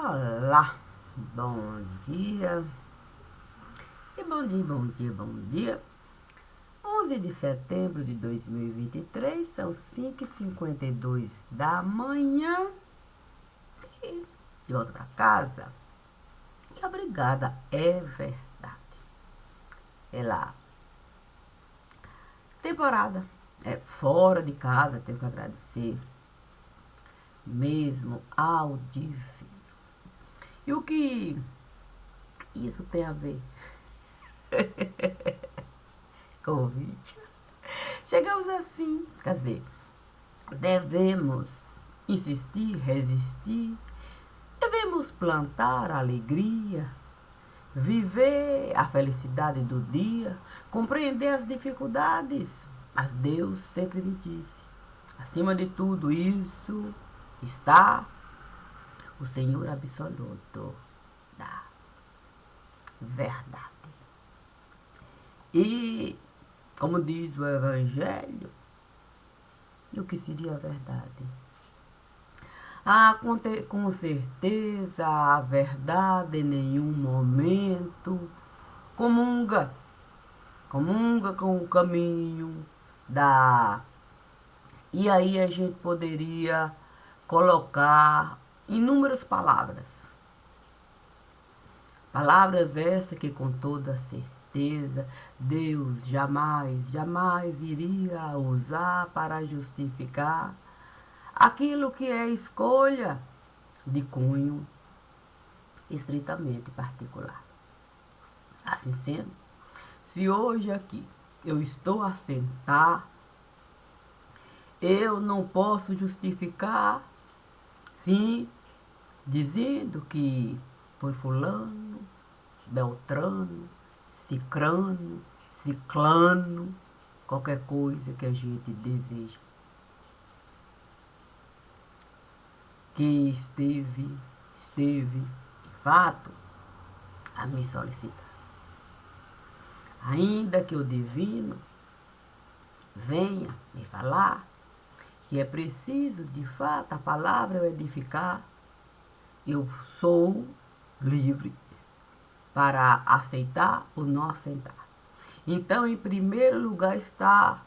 Olá, bom dia, e bom dia, bom dia, bom dia. 11 de setembro de 2023, são 5h52 da manhã e de volta para casa. E obrigada, é verdade. Ela, temporada, fora de casa, tenho que agradecer mesmo ao divino. E o que isso tem a ver com o vídeo? Chegamos assim, quer dizer, devemos insistir, resistir, devemos plantar a alegria, viver a felicidade do dia, compreender as dificuldades. Mas Deus sempre me disse, acima de tudo isso está o Senhor absoluto da verdade. E, como diz o Evangelho, e o que seria a verdade? Com certeza a verdade em nenhum momento comunga com o caminho da... E aí a gente poderia colocar inúmeras palavras. Palavras essas que com toda certeza Deus jamais iria usar para justificar aquilo que é escolha de cunho estritamente particular. Assim sendo, se hoje aqui eu estou a sentar, eu não posso justificar, sim, dizendo que foi fulano, beltrano, ciclano, qualquer coisa que a gente deseja. Que esteve, de fato, a me solicitar. Ainda que o divino venha me falar que é preciso, de fato, a palavra eu edificar, eu sou livre para aceitar ou não aceitar. Então, em primeiro lugar está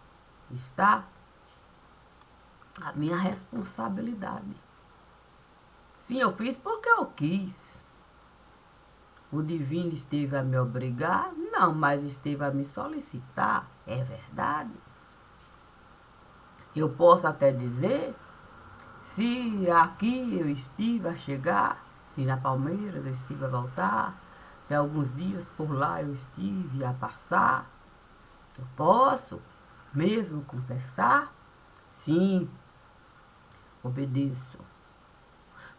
a minha responsabilidade. Sim, eu fiz porque eu quis. O divino esteve a me obrigar? Não, mas esteve a me solicitar. É verdade. Eu posso até dizer, se aqui eu estive a chegar, se na Palmeiras eu estive a voltar, se alguns dias por lá eu estive a passar, eu posso mesmo confessar? Sim, obedeço.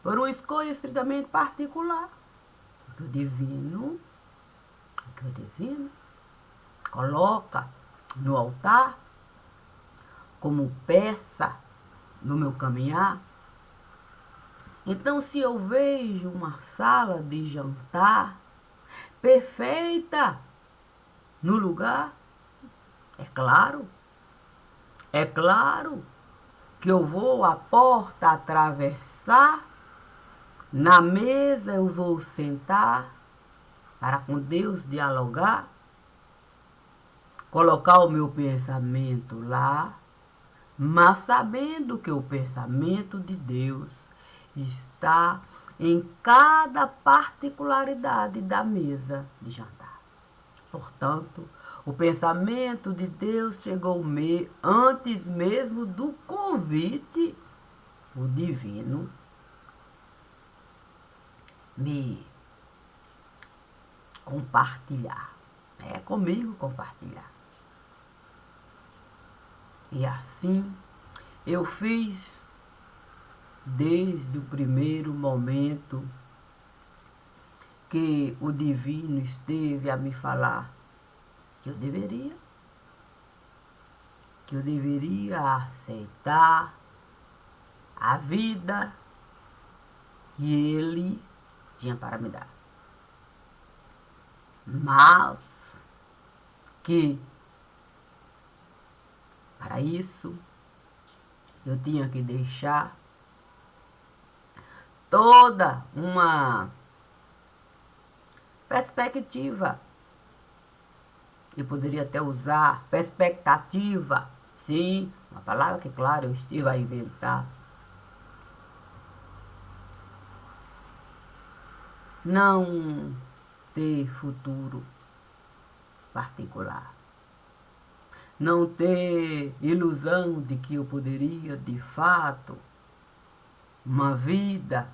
Por uma escolha estritamente particular. O que o divino coloca no altar como peça no meu caminhar. Então, se eu vejo uma sala de jantar perfeita no lugar, é claro que eu vou à porta atravessar, na mesa eu vou sentar para com Deus dialogar, colocar o meu pensamento lá, mas sabendo que o pensamento de Deus está em cada particularidade da mesa de jantar. Portanto, o pensamento de Deus chegou antes mesmo do convite, o divino me compartilhar. É comigo compartilhar. E assim eu fiz desde o primeiro momento que o divino esteve a me falar que eu deveria aceitar a vida que ele tinha para me dar. Mas que para isso eu tinha que deixar toda uma perspectiva. Eu poderia até usar perspectativa. Sim, uma palavra que, claro, eu estive a inventar. Não ter futuro particular. Não ter ilusão de que eu poderia, de fato, uma vida,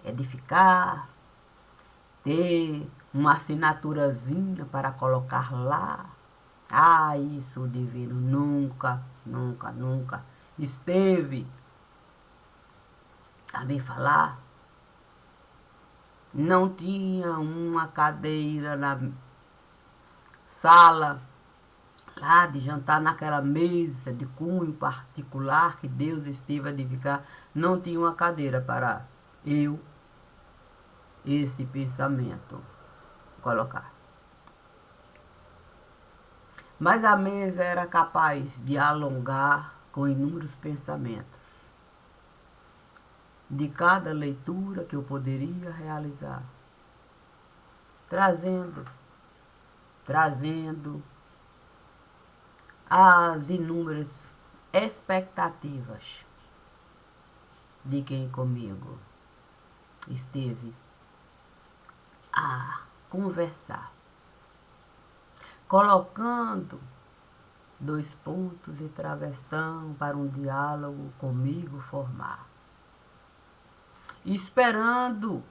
edificar, ter uma assinaturazinha para colocar lá. Ah, isso o divino nunca, nunca, nunca esteve a me falar. Não tinha uma cadeira na sala lá de jantar, naquela mesa de cunho particular que Deus esteve a edificar. Não tinha uma cadeira para eu, esse pensamento, colocar. Mas a mesa era capaz de alongar com inúmeros pensamentos de cada leitura que eu poderia realizar, trazendo as inúmeras expectativas de quem comigo esteve a conversar, colocando 2 pontos e travessão para um diálogo comigo formar. Esperando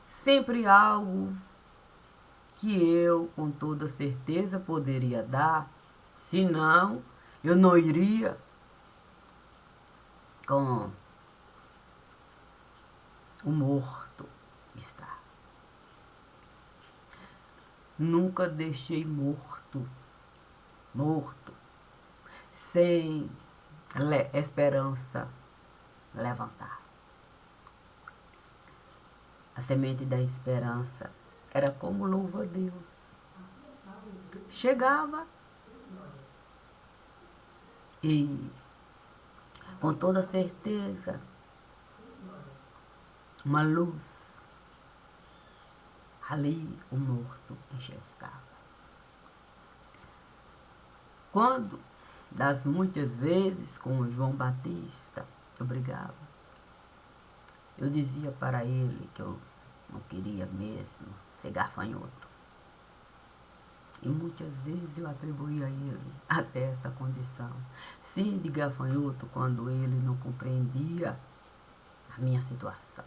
sempre algo que eu com toda certeza poderia dar, senão eu não iria com o morto estar. Nunca deixei morto, sem esperança levantar. A semente da esperança era como louva a Deus. Chegava e, com toda certeza, uma luz, ali o morto enxergava. Quando, das muitas vezes, com o João Batista, eu brigava, eu dizia para ele que eu não queria mesmo ser gafanhoto. E muitas vezes eu atribuía a ele até essa condição. Sim, de gafanhoto, quando ele não compreendia a minha situação.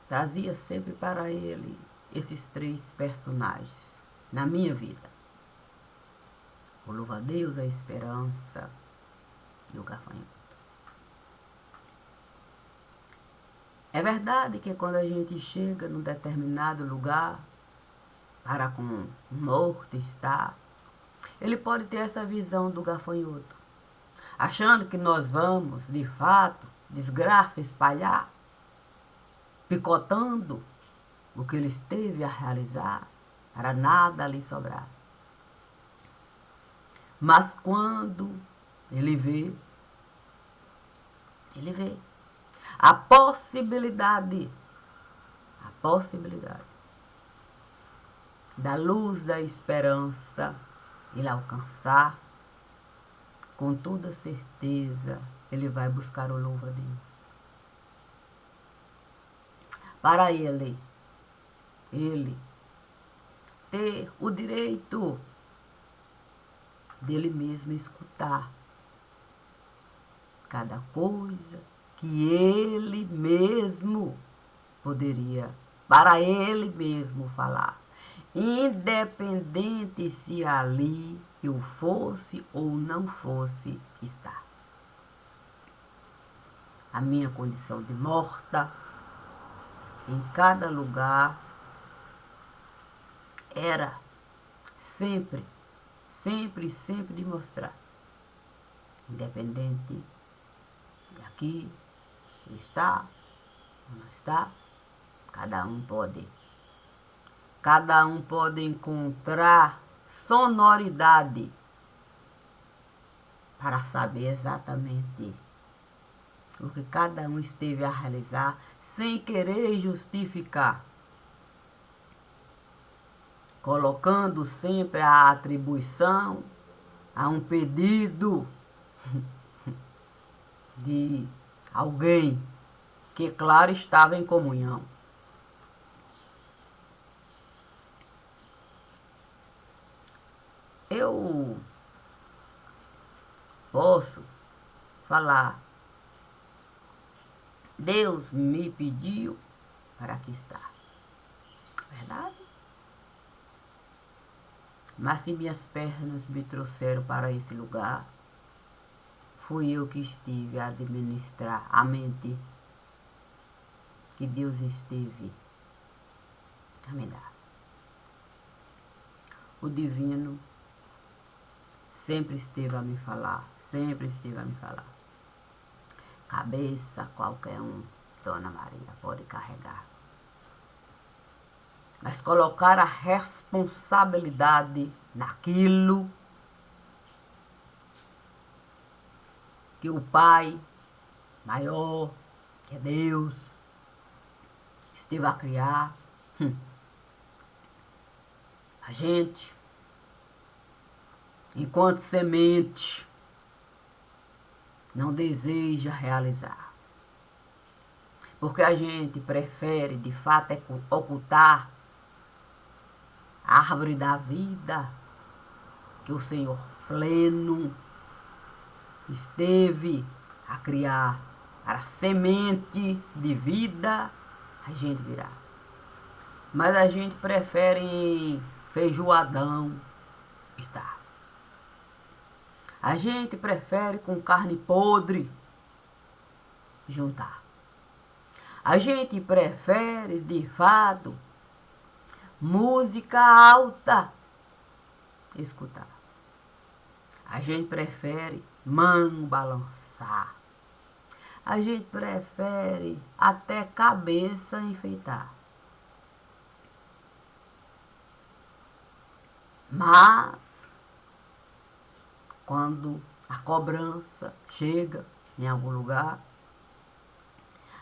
Trazia sempre para ele esses 3 personagens na minha vida: o louva-a-Deus, a esperança e o gafanhoto. É verdade que quando a gente chega num determinado lugar para com um morto estar, ele pode ter essa visão do gafanhoto, achando que nós vamos, de fato, desgraça espalhar, picotando o que ele esteve a realizar, para nada lhe sobrar. Mas quando ele vê a possibilidade da luz da esperança ele alcançar, com toda certeza ele vai buscar o louva-a-Deus. Para ele ter o direito dele mesmo escutar cada coisa que ele mesmo poderia, para ele mesmo falar, independente se ali eu fosse ou não fosse estar. A minha condição de morta, em cada lugar, era sempre de mostrar, independente de aqui está ou não está, cada um pode encontrar sonoridade para saber exatamente o que cada um esteve a realizar, sem querer justificar, colocando sempre a atribuição a um pedido de alguém que, claro, estava em comunhão. Eu posso falar, Deus me pediu para aqui estar. Verdade? Mas se minhas pernas me trouxeram para esse lugar, fui eu que estive a administrar a mente que Deus esteve a me dar. O divino sempre esteve a me falar, sempre esteve a me falar. Cabeça, qualquer um, Dona Maria, pode carregar. Mas colocar a responsabilidade naquilo que o Pai maior, que é Deus, esteve a criar. A gente, enquanto semente, não deseja realizar. Porque a gente prefere, de fato, ocultar a árvore da vida que o Senhor pleno esteve a criar para a semente de vida a gente virar. Mas a gente prefere em feijoadão estar. A gente prefere com carne podre juntar. A gente prefere, de fato, música alta escutar. A gente prefere mão balançar. A gente prefere até cabeça enfeitar. Mas, quando a cobrança chega em algum lugar,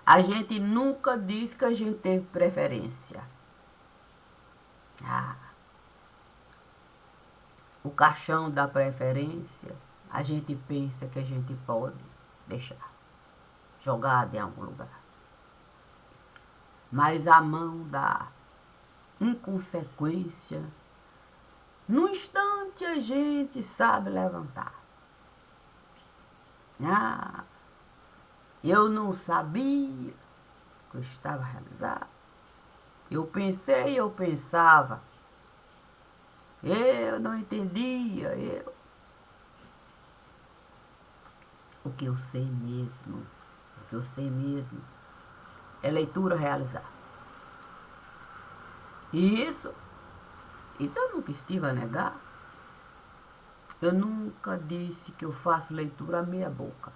a gente nunca diz que a gente teve preferência. O caixão da preferência, a gente pensa que a gente pode deixar jogado em algum lugar. Mas a mão da inconsequência, no instante a gente sabe levantar. Eu não sabia que eu estava realizado. Eu pensei, eu pensava. Eu não entendia. O que eu sei mesmo, é leitura realizar. E isso eu nunca estive a negar. Eu nunca disse que eu faço leitura à meia boca.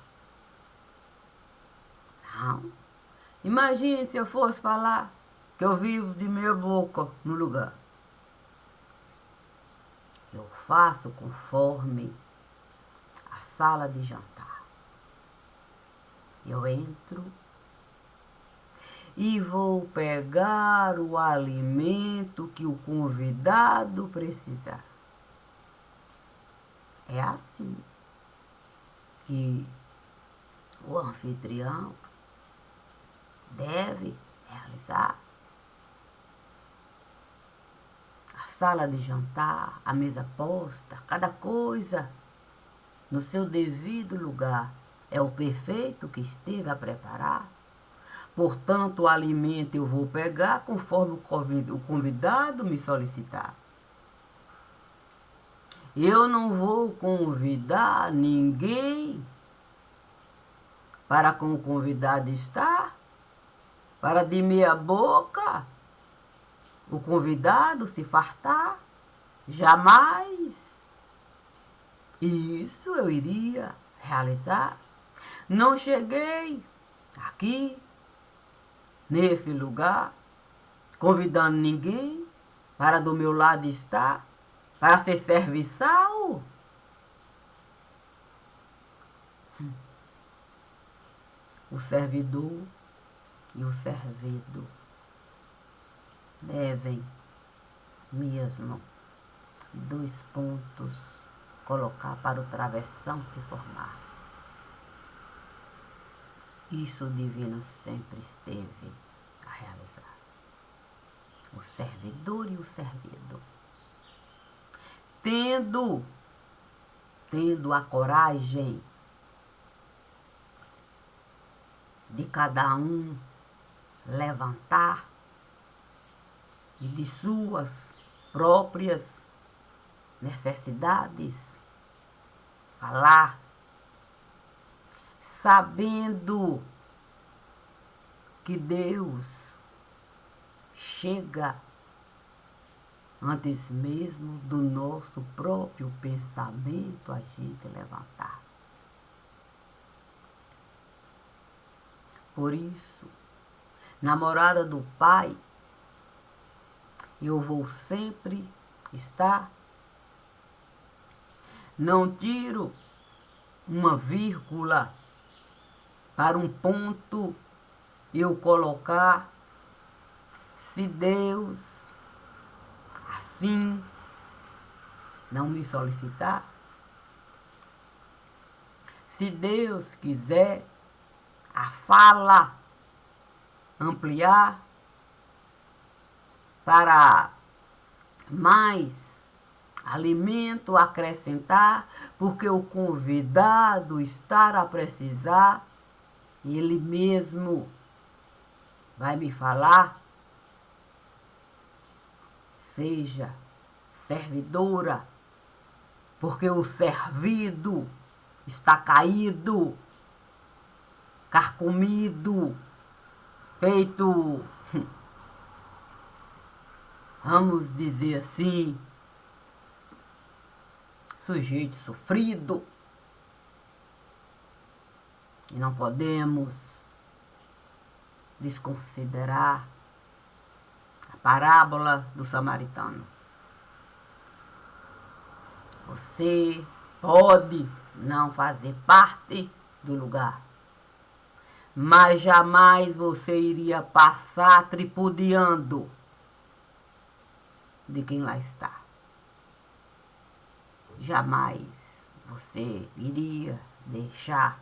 Não. Imagine se eu fosse falar que eu vivo de meia boca no lugar. Eu faço conforme a sala de jantar. Eu entro e vou pegar o alimento que o convidado precisar. É assim que o anfitrião deve realizar. A sala de jantar, a mesa posta, cada coisa no seu devido lugar é o perfeito que esteve a preparar. Portanto, o alimento eu vou pegar conforme o convidado me solicitar. Eu não vou convidar ninguém para com o convidado estar, para de meia boca o convidado se fartar. Jamais. Isso eu iria realizar. Não cheguei aqui, nesse lugar, convidando ninguém para do meu lado estar, para ser serviçal. O servidor e o servido devem mesmo 2 pontos colocar para o travessão se formar. Isso o divino sempre esteve a realizar. O servidor e o servido. Tendo a coragem de cada um levantar e de suas próprias necessidades falar, sabendo que Deus chega antes mesmo do nosso próprio pensamento a gente levantar. Por isso, na morada do Pai, eu vou sempre estar. Não tiro uma vírgula para um ponto eu colocar, se Deus assim não me solicitar. Se Deus quiser a fala ampliar para mais alimento acrescentar, porque o convidado estar a precisar, ele mesmo vai me falar, seja servidora, porque o servido está caído, carcomido, feito, vamos dizer assim, sujeito sofrido. E não podemos desconsiderar a parábola do samaritano. Você pode não fazer parte do lugar, mas jamais você iria passar tripudiando de quem lá está. Jamais você iria deixar,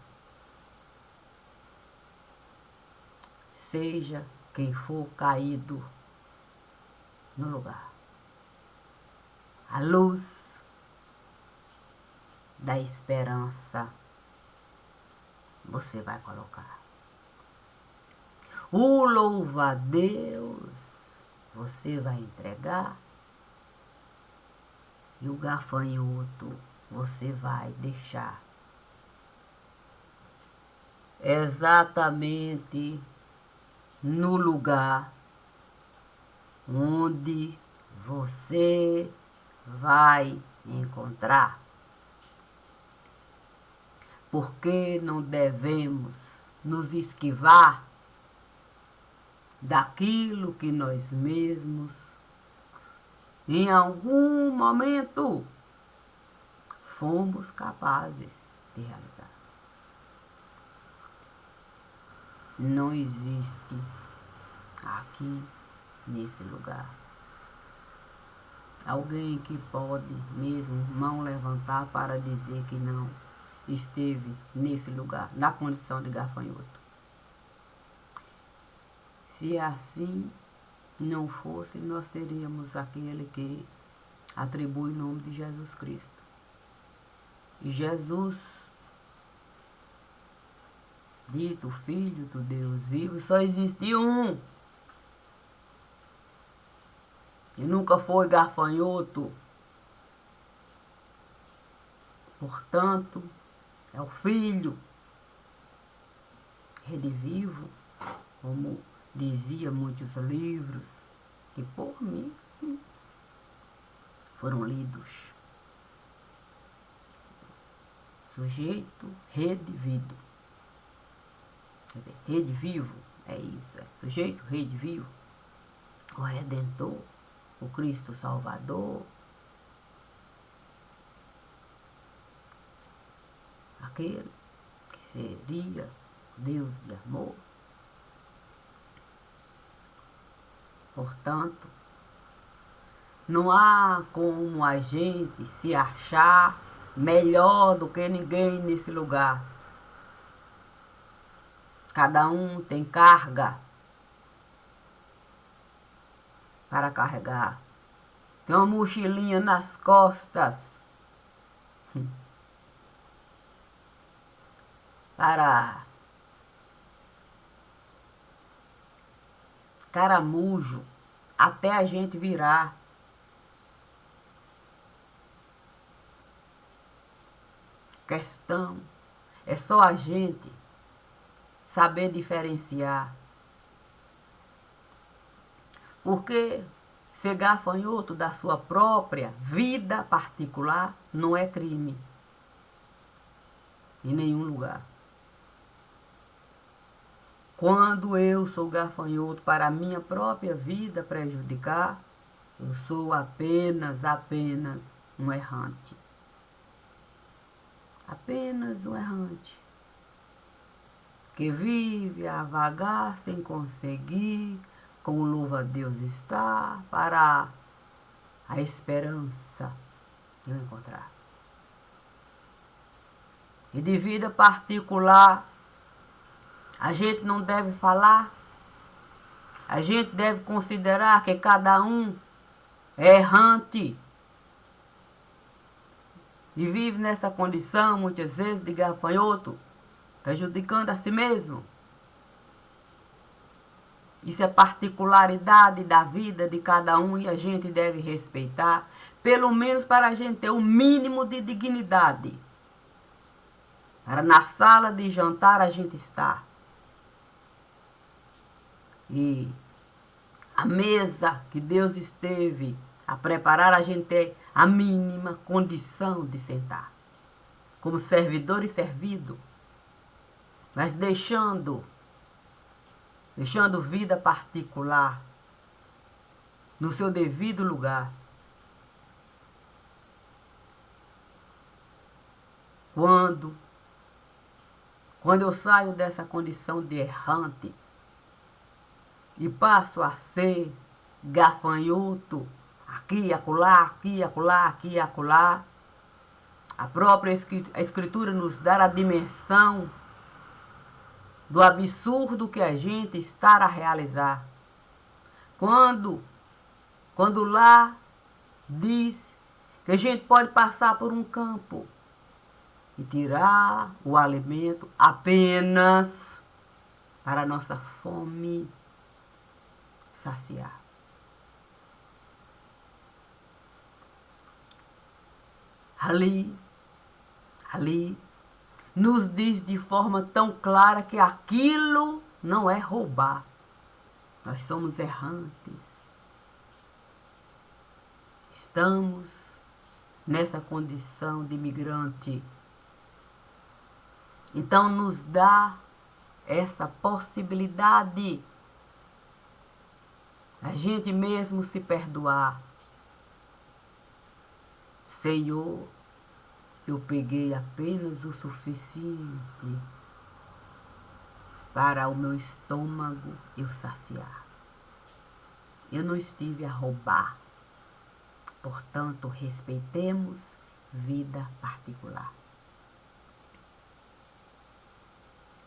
seja quem for caído no lugar. A luz da esperança você vai colocar. O louva-a-Deus você vai entregar. E o gafanhoto você vai deixar. Exatamente no lugar onde você vai encontrar. Porque não devemos nos esquivar daquilo que nós mesmos em algum momento fomos capazes de realizar. Não existe aqui nesse lugar alguém que pode mesmo não levantar para dizer que não esteve nesse lugar, na condição de gafanhoto. Se assim não fosse, nós seríamos aquele que atribui o nome de Jesus Cristo. E Jesus, dito Filho do Deus vivo, só existe um. E nunca foi gafanhoto. Portanto, é o Filho, redivivo, como dizia muitos livros que por mim foram lidos. Sujeito redivido. Quer dizer, redivivo, é isso. É. Sujeito redivivo. O Redentor, o Cristo Salvador. Aquele que seria Deus de amor. Portanto, não há como a gente se achar melhor do que ninguém nesse lugar. Cada um tem carga para carregar. Tem uma mochilinha nas costas para caramujo até a gente virar. Questão é só a gente saber diferenciar. Porque ser gafanhoto da sua própria vida particular não é crime em nenhum lugar. Quando eu sou gafanhoto para a minha própria vida prejudicar, eu sou apenas um errante. Apenas um errante. Que vive a vagar sem conseguir, como louva-a-Deus está, para a esperança de eu encontrar. E de vida particular, a gente não deve falar, a gente deve considerar que cada um é errante e vive nessa condição, muitas vezes, de gafanhoto, prejudicando a si mesmo. Isso é particularidade da vida de cada um e a gente deve respeitar, pelo menos para a gente ter o mínimo de dignidade. Para na sala de jantar a gente estar. E a mesa que Deus esteve a preparar, a gente ter a mínima condição de sentar. Como servidor e servido. Mas deixando vida particular no seu devido lugar. Quando eu saio dessa condição de errante e passo a ser gafanhoto, aqui, acolá, aqui, acolá, aqui, acolá, a própria Escritura nos dá a dimensão do absurdo que a gente está a realizar. Quando lá diz que a gente pode passar por um campo e tirar o alimento apenas para a nossa fome saciar. Ali, nos diz de forma tão clara que aquilo não é roubar. Nós somos errantes. Estamos nessa condição de imigrante. Então nos dá essa possibilidade a gente mesmo se perdoar. Senhor, eu peguei apenas o suficiente para o meu estômago eu saciar. Eu não estive a roubar. Portanto, respeitemos vida particular.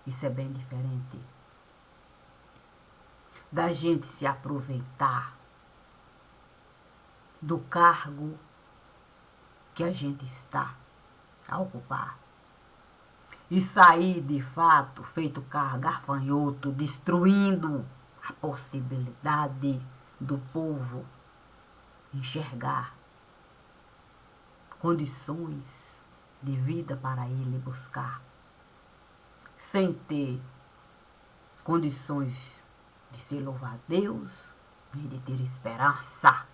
Isso é bem diferente da gente se aproveitar do cargo que a gente está a ocupar e sair de fato feito gafanhoto, destruindo a possibilidade do povo enxergar condições de vida para ele buscar, sem ter condições de se louvar a Deus, nem de ter esperança.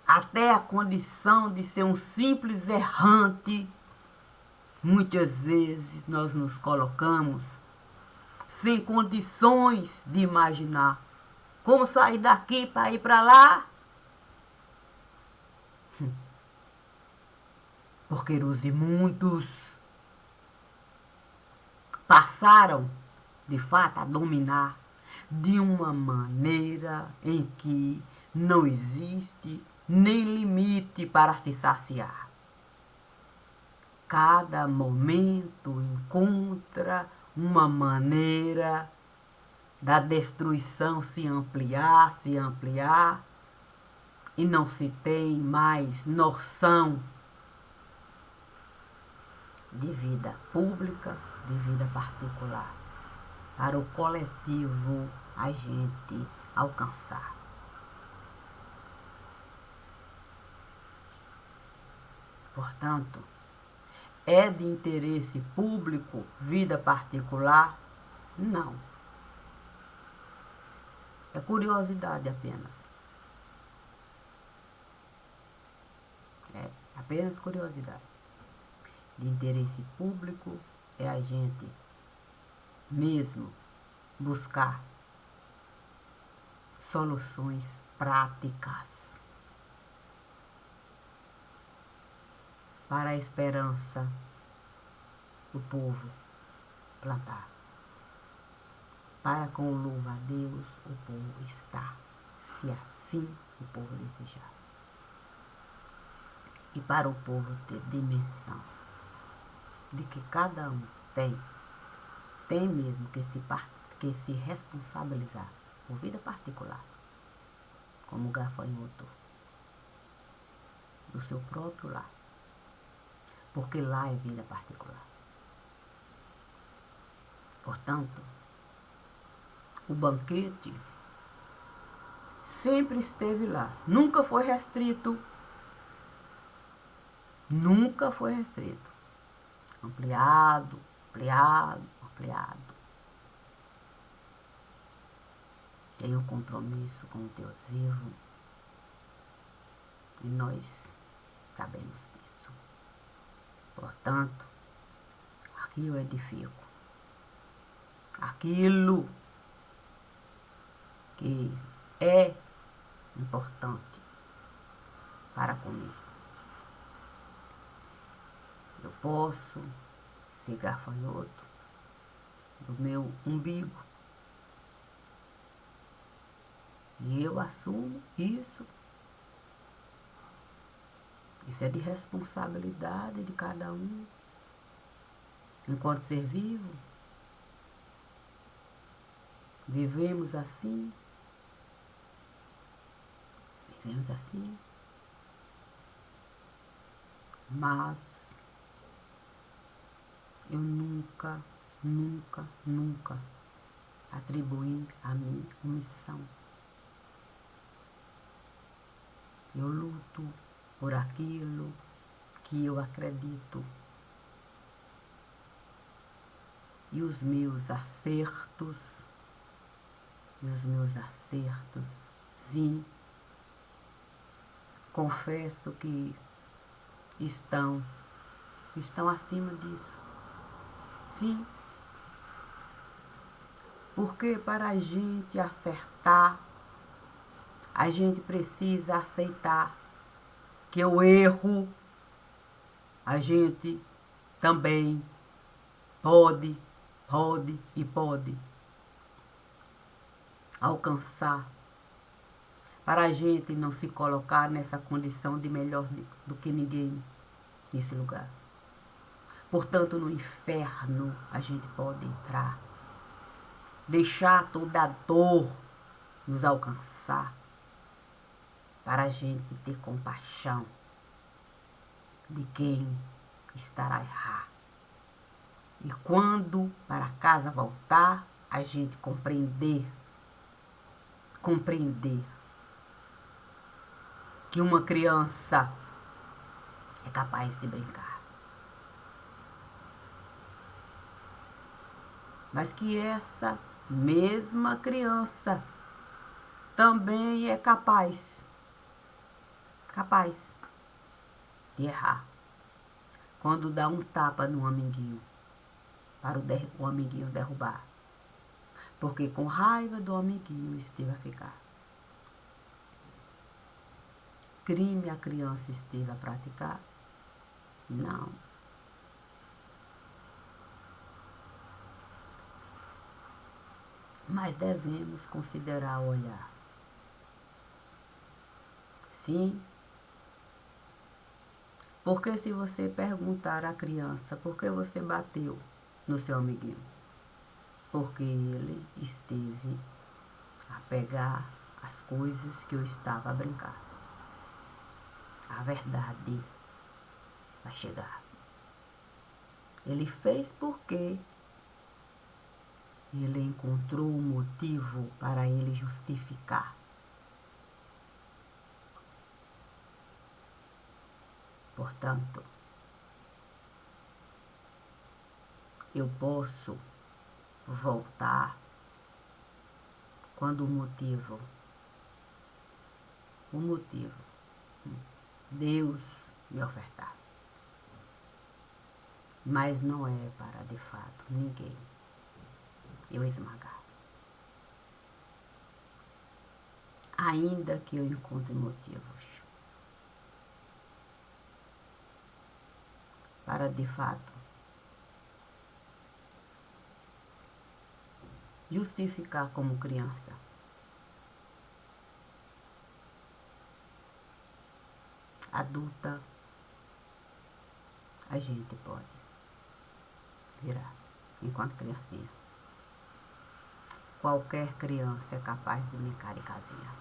Até a condição de ser um simples errante, muitas vezes nós nos colocamos sem condições de imaginar como sair daqui para ir para lá. porque os imundos passaram, de fato, a dominar de uma maneira em que não existe nem limite para se saciar. Cada momento encontra uma maneira da destruição se ampliar, e não se tem mais noção de vida pública, de vida particular, para o coletivo a gente alcançar. Portanto, é de interesse público vida particular? Não. É curiosidade apenas. É apenas curiosidade. De interesse público é a gente mesmo buscar soluções práticas para a esperança do povo plantar. Para com o louvo a Deus o povo está, se assim o povo desejar. E para o povo ter dimensão de que cada um tem mesmo que se responsabilizar por vida particular, como gafanhoto, do seu próprio lar, porque lá é vida particular. Portanto, o banquete sempre esteve lá, nunca foi restrito, ampliado. Tem um compromisso com o Deus vivo e nós sabemos disso. Portanto, aqui eu edifico aquilo que é importante para comer. Eu posso ser gafanhoto do meu umbigo e eu assumo isso. Isso é de responsabilidade de cada um. Enquanto ser vivo, vivemos assim. Mas eu nunca atribuí a mim omissão. Eu luto por aquilo que eu acredito. E os meus acertos, sim, confesso que estão acima disso. Sim. Porque para a gente acertar, a gente precisa aceitar que o erro a gente também pode alcançar, para a gente não se colocar nessa condição de melhor do que ninguém nesse lugar. Portanto, no inferno a gente pode entrar, deixar toda a dor nos alcançar, para a gente ter compaixão de quem estará a errar. E quando para casa voltar, a gente compreender que uma criança é capaz de brincar. Mas que essa mesma criança também é capaz de errar. Quando dá um tapa no amiguinho, para o amiguinho derrubar. Porque com raiva do amiguinho esteve a ficar. Crime a criança esteve a praticar. Não. Mas devemos considerar o olhar. Sim, porque se você perguntar à criança por que você bateu no seu amiguinho, porque ele esteve a pegar as coisas que eu estava a brincar. A verdade vai chegar. Ele fez porque ele encontrou um motivo para ele justificar. Portanto, eu posso voltar quando o motivo, Deus me ofertar. Mas não é para, de fato, ninguém eu esmagar. Ainda que eu encontre motivos para, de fato, justificar como criança. Adulta, a gente pode virar enquanto criancinha. Qualquer criança é capaz de brincar em casinha.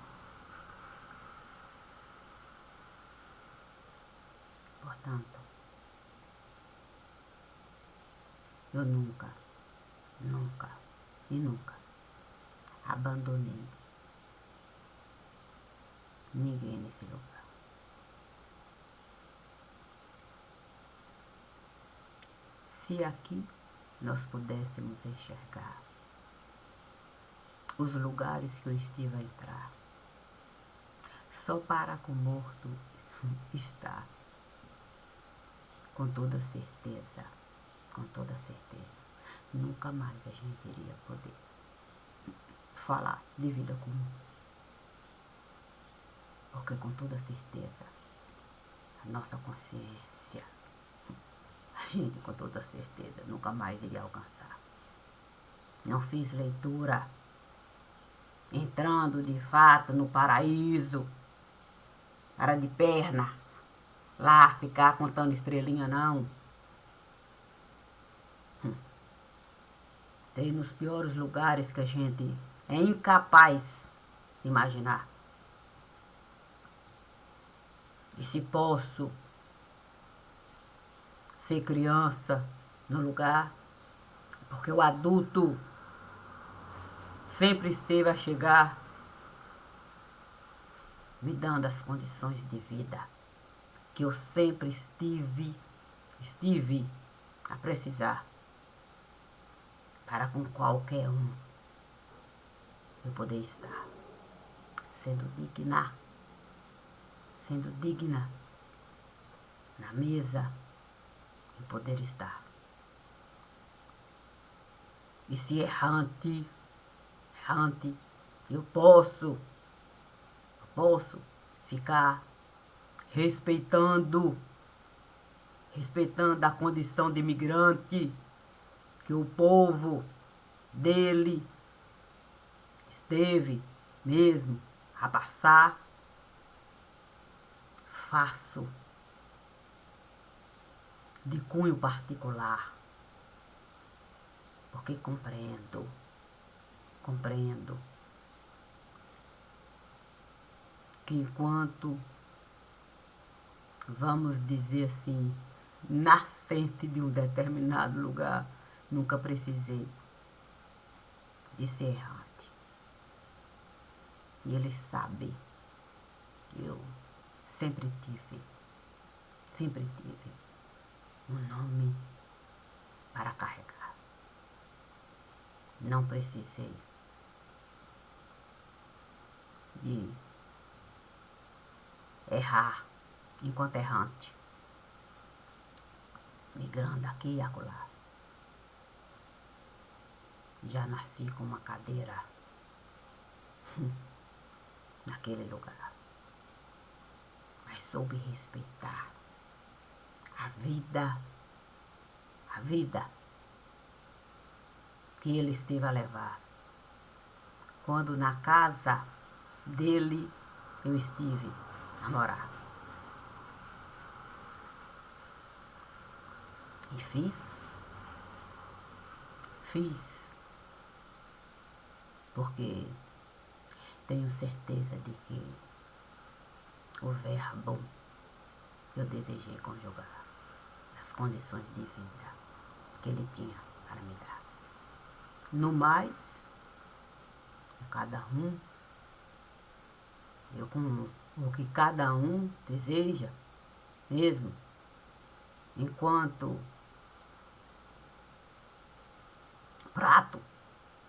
Portanto, eu nunca e nunca abandonei ninguém nesse lugar. Se aqui nós pudéssemos enxergar os lugares que eu estive a entrar, só para com o morto está, com toda certeza, nunca mais a gente iria poder falar de vida comum. Porque com toda certeza, a nossa consciência, a gente com toda certeza nunca mais iria alcançar. Não fiz leitura entrando de fato no paraíso, para de perna, lá ficar contando estrelinha não. Entrei nos piores lugares que a gente é incapaz de imaginar. E se posso ser criança no lugar, porque o adulto sempre esteve a chegar me dando as condições de vida que eu sempre estive a precisar para com qualquer um eu poder estar sendo digna na mesa e poder estar. E se errante, eu posso ficar respeitando a condição de imigrante que o povo dele esteve mesmo a passar. Faço de cunho particular, porque compreendo que enquanto, vamos dizer assim, nascente de um determinado lugar, nunca precisei de ser errante. E ele sabe que eu sempre tive um nome para carregar. Não precisei de errar enquanto errante, migrando aqui e acolá. Já nasci com uma cadeira naquele lugar, mas soube respeitar a a vida que ele esteve a levar. Quando na casa dele eu estive a morar. E fiz, porque tenho certeza de que o verbo eu desejei conjugar as condições de vida que ele tinha para me dar. No mais, cada um, eu com o que cada um deseja mesmo, enquanto prato,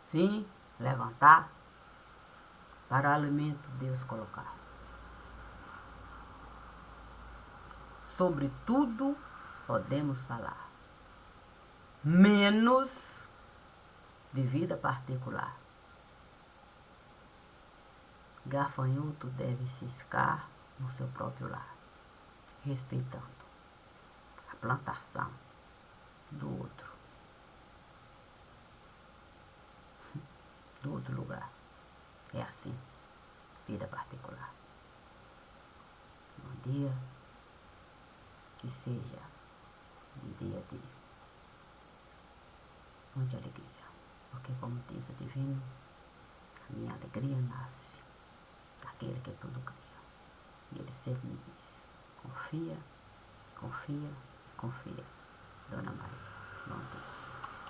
sim, levantar, para o alimento Deus colocar. Sobre tudo podemos falar, menos de vida particular. Gafanhoto deve ciscar no seu próprio lar, respeitando a plantação do outro lugar. É assim, vida particular. Um dia que seja um dia de muita alegria, porque como diz o divino, a minha alegria nasce daquele que tudo cria. E ele sempre me diz, confia, confia, confia. Dona Maria, bom dia.